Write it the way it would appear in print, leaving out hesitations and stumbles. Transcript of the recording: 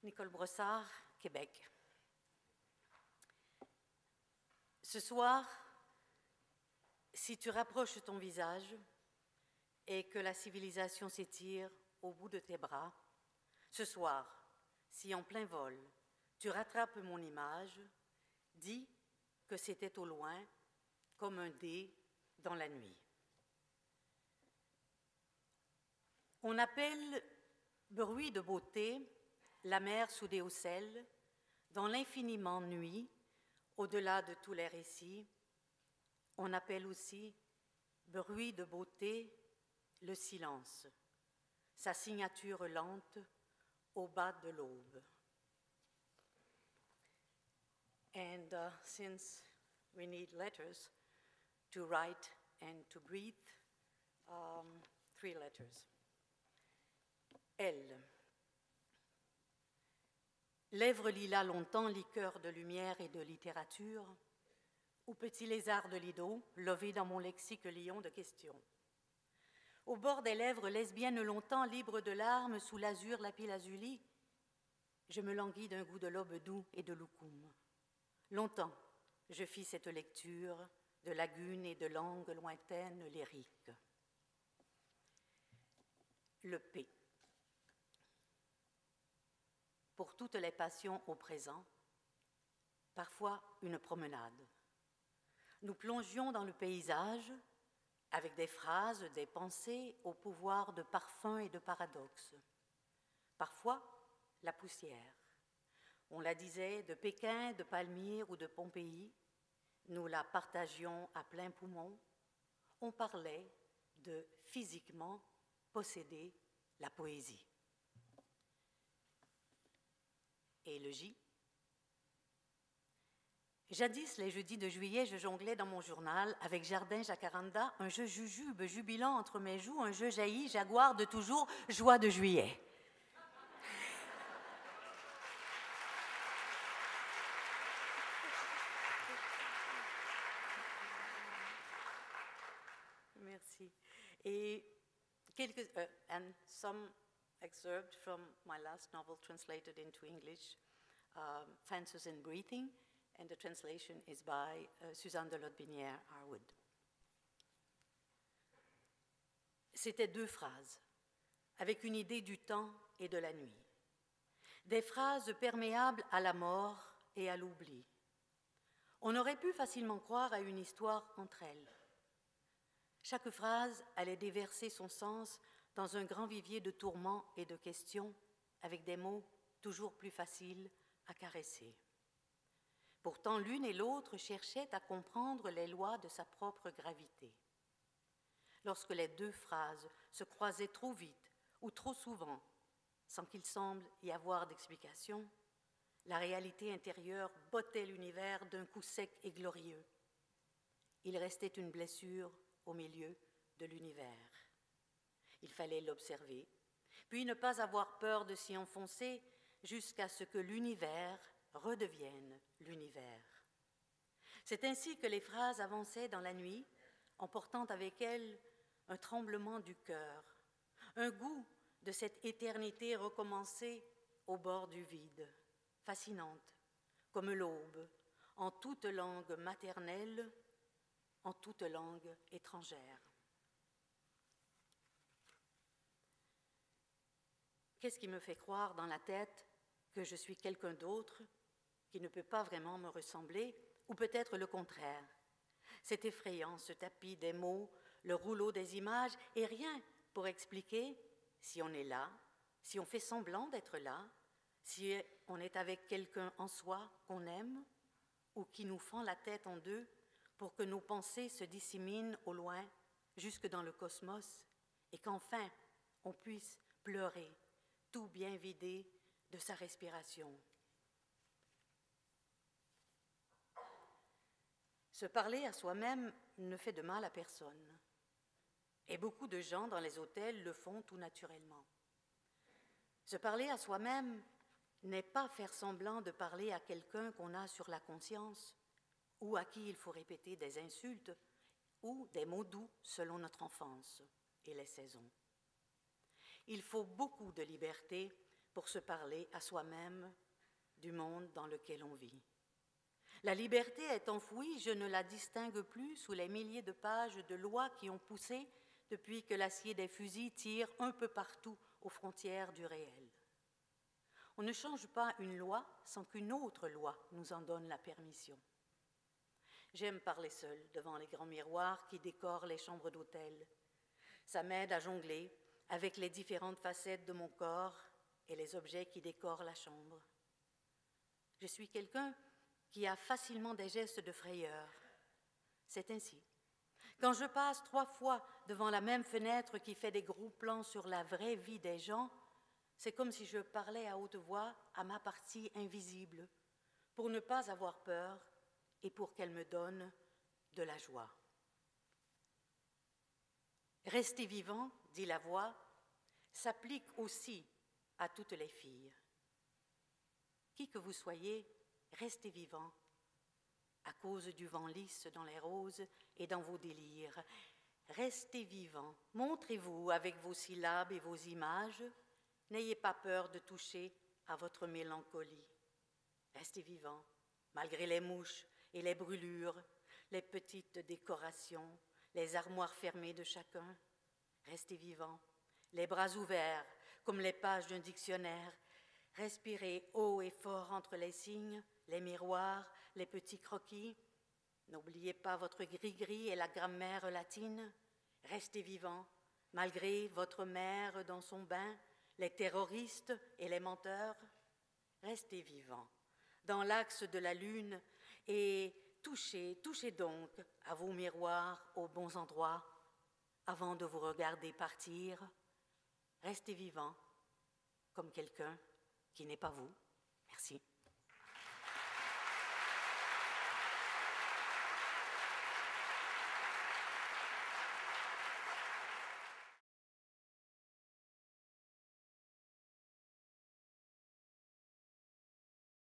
Nicole Brossard, Québec. Ce soir, si tu rapproches ton visage et que la civilisation s'étire au bout de tes bras, ce soir, si en plein vol, tu rattrapes mon image, dis que c'était au loin, comme un dé dans la nuit. On appelle bruit de beauté la mer soudée au sel, dans l'infiniment nuit, au-delà de tous les récits. On appelle aussi bruit de beauté le silence, sa signature lente au bas de l'aube. And since we need letters to write and to breathe, 3 letters. L. Lèvres lilas longtemps, liqueur de lumière et de littérature, ou petit lézard de lido, levé dans mon lexique lion de questions. Au bord des lèvres lesbiennes longtemps, libres de larmes, sous l'azur lapis-lazuli, je me languis d'un goût de l'aube doux et de loukoum. Longtemps, je fis cette lecture de lagunes et de langues lointaines lyriques. Le P. Pour toutes les passions au présent, parfois une promenade. Nous plongions dans le paysage avec des phrases, des pensées au pouvoir de parfums et de paradoxes. Parfois, la poussière. On la disait de Pékin, de Palmyre ou de Pompéi. Nous la partagions à plein poumon. On parlait de physiquement posséder la poésie. Et le J. Jadis, les jeudis de juillet, je jonglais dans mon journal avec Jardin Jacaranda, un jeu jujube jubilant entre mes joues, un jeu jailli, jaguar de toujours, joie de juillet. Merci. Et and some excerpt from my last novel translated into English, Fences and Breathing, and the translation is by Suzanne de Lotbinière Harwood. C'était 2 phrases, avec une idée du temps et de la nuit. Des phrases perméables à la mort et à l'oubli. On aurait pu facilement croire à une histoire entre elles. Chaque phrase allait déverser son sens dans un grand vivier de tourments et de questions, avec des mots toujours plus faciles à caresser. Pourtant, l'une et l'autre cherchaient à comprendre les lois de sa propre gravité. Lorsque les 2 phrases se croisaient trop vite ou trop souvent, sans qu'il semble y avoir d'explication, la réalité intérieure bottait l'univers d'un coup sec et glorieux. Il restait une blessure au milieu de l'univers. Il fallait l'observer, puis ne pas avoir peur de s'y enfoncer jusqu'à ce que l'univers redevienne l'univers. C'est ainsi que les phrases avançaient dans la nuit, emportant avec elles un tremblement du cœur, un goût de cette éternité recommencée au bord du vide, fascinante, comme l'aube, en toute langue maternelle, en toute langue étrangère. Qu'est-ce qui me fait croire dans la tête que je suis quelqu'un d'autre qui ne peut pas vraiment me ressembler, ou peut-être le contraire? C'est effrayant, ce tapis des mots, le rouleau des images, et rien pour expliquer si on est là, si on fait semblant d'être là, si on est avec quelqu'un en soi qu'on aime, ou qui nous fend la tête en deux pour que nos pensées se disséminent au loin, jusque dans le cosmos, et qu'enfin on puisse pleurer, tout bien vidé de sa respiration. Se parler à soi-même ne fait de mal à personne. Et beaucoup de gens dans les hôtels le font tout naturellement. Se parler à soi-même n'est pas faire semblant de parler à quelqu'un qu'on a sur la conscience ou à qui il faut répéter des insultes ou des mots doux selon notre enfance et les saisons. Il faut beaucoup de liberté pour se parler à soi-même du monde dans lequel on vit. La liberté est enfouie, je ne la distingue plus sous les milliers de pages de lois qui ont poussé depuis que l'acier des fusils tire un peu partout aux frontières du réel. On ne change pas une loi sans qu'une autre loi nous en donne la permission. J'aime parler seule devant les grands miroirs qui décorent les chambres d'hôtel. Ça m'aide à jongler avec les différentes facettes de mon corps et les objets qui décorent la chambre. Je suis quelqu'un qui a facilement des gestes de frayeur. C'est ainsi. Quand je passe 3 fois devant la même fenêtre qui fait des gros plans sur la vraie vie des gens, c'est comme si je parlais à haute voix à ma partie invisible, pour ne pas avoir peur et pour qu'elle me donne de la joie. Rester vivant, dit la voix, s'applique aussi à toutes les filles. Qui que vous soyez, restez vivant, à cause du vent lisse dans les roses et dans vos délires. Restez vivant, montrez-vous avec vos syllabes et vos images. N'ayez pas peur de toucher à votre mélancolie. Restez vivant, malgré les mouches et les brûlures, les petites décorations, les armoires fermées de chacun. Restez vivant, les bras ouverts comme les pages d'un dictionnaire. Respirez haut et fort entre les signes, les miroirs, les petits croquis. N'oubliez pas votre gris-gris et la grammaire latine. Restez vivant, malgré votre mère dans son bain, les terroristes et les menteurs. Restez vivant, dans l'axe de la lune, et touchez donc à vos miroirs aux bons endroits, avant de vous regarder partir. Restez vivant, comme quelqu'un qui n'est pas vous. Merci.